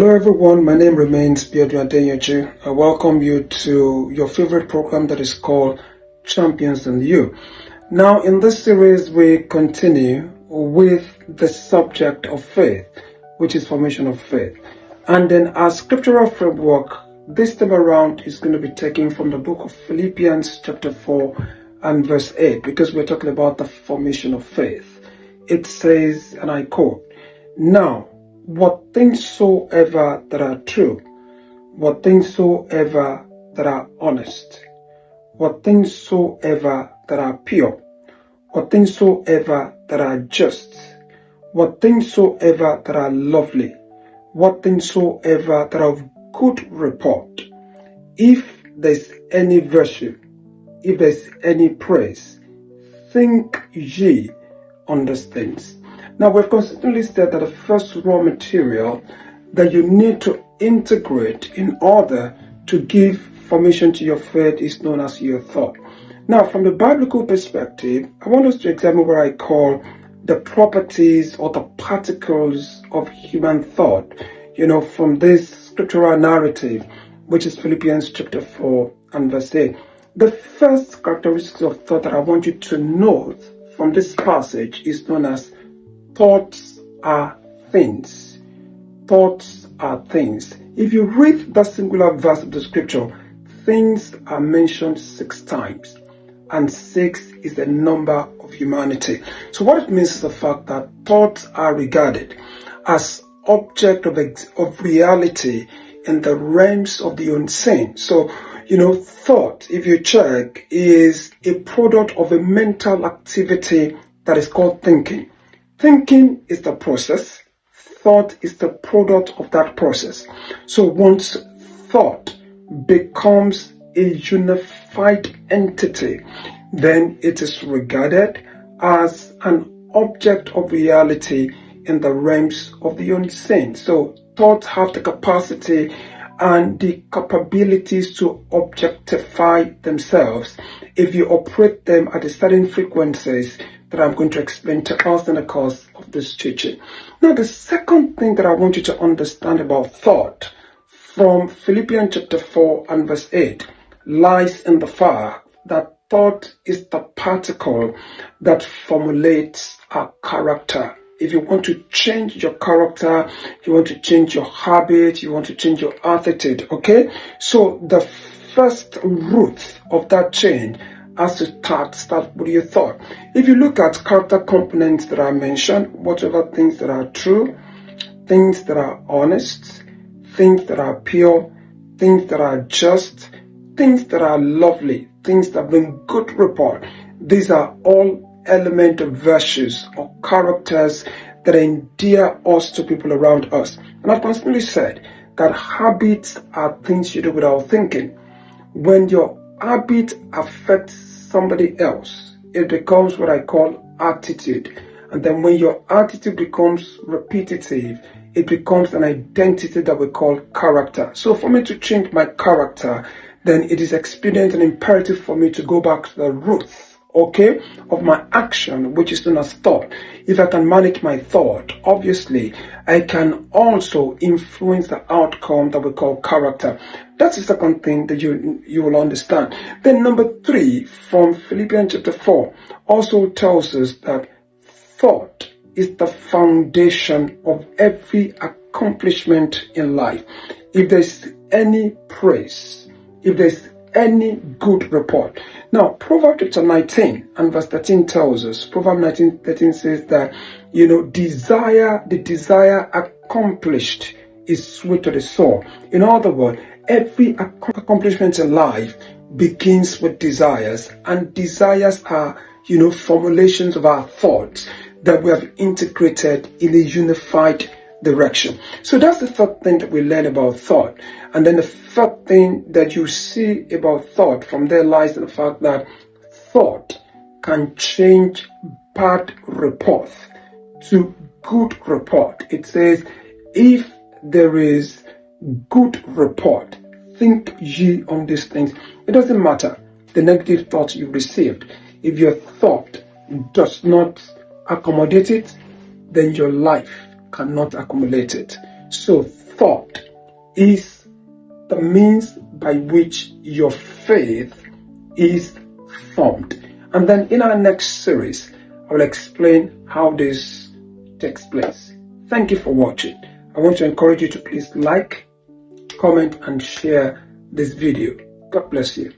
Hello everyone, my name remains Biodun Adenyoju. I welcome you to your favorite program that is called Champions in You. Now in this series we continue with the subject of faith, which is formation of faith. And then our scriptural framework this time around is going to be taken from the book of Philippians chapter 4 and verse 8, because we're talking about the formation of faith. It says, and I quote, "Now, what things soever that are true, what things soever that are honest, what things soever that are pure, what things soever that are just, what things soever that are lovely, what things soever that are of good report, if there's any virtue, if there's any praise, think ye on these things." Now, we've consistently said that the first raw material that you need to integrate in order to give formation to your faith is known as your thought. Now, from the biblical perspective, I want us to examine what I call the properties or the particles of human thought, from this scriptural narrative, which is Philippians chapter 4 and verse 8. The first characteristics of thought that I want you to note from this passage is known as thoughts are things. Thoughts are things. If you read that singular verse of the scripture, things are mentioned 6 times, and 6 is the number of humanity. So what it means is the fact that thoughts are regarded as object of reality in the realms of the unseen. So, thought, if you check, is a product of a mental activity that is called thinking. Thinking is the process. Thought is the product of that process. So once thought becomes a unified entity, then it is regarded as an object of reality in the realms of the unseen. So thoughts have the capacity and the capabilities to objectify themselves if you operate them at a certain frequencies that I'm going to explain to us in the course of this teaching. Now, the second thing that I want you to understand about thought from Philippians chapter 4 and verse 8 lies in the fact that thought is the particle that formulates our character. If you want to change your character, you want to change your habit, you want to change your attitude, okay? So the first root of that change has to start with your thought. If you look at character components that I mentioned, whatever things that are true, things that are honest, things that are pure, things that are just, things that are lovely, things that bring good report, these are all element of virtues or characters that endear us to people around us. And I've constantly said that habits are things you do without thinking. When your habit affects somebody else, it becomes what I call attitude. And then when your attitude becomes repetitive, it becomes an identity that we call character. So for me to change my character, then it is expedient and imperative for me to go back to the roots, of my action, which is known as thought. If I can manage my thought, obviously, I can also influence the outcome that we call character. That's the second thing that you will understand. Then number 3 from Philippians chapter 4 also tells us that thought is the foundation of every accomplishment in life. If there's any praise, if there's any good report. Now, Proverbs chapter 19 and verse 13 tells us, Proverbs 19:13 says that, the desire accomplished is sweet to the soul. In other words, every accomplishment in life begins with desires, and desires are, formulations of our thoughts that we have integrated in a unified direction. So that's the third thing that we learn about thought. And then the third thing that you see about thought from there lies in the fact that thought can change bad report to good report. It says, if there is good report, think ye on these things. It doesn't matter the negative thoughts you received. If your thought does not accommodate it, then your life cannot accumulate it. So thought is the means by which your faith is formed. And then in our next series, I will explain how this takes place. Thank you for watching. I want to encourage you to please like, comment, and share this video. God bless you.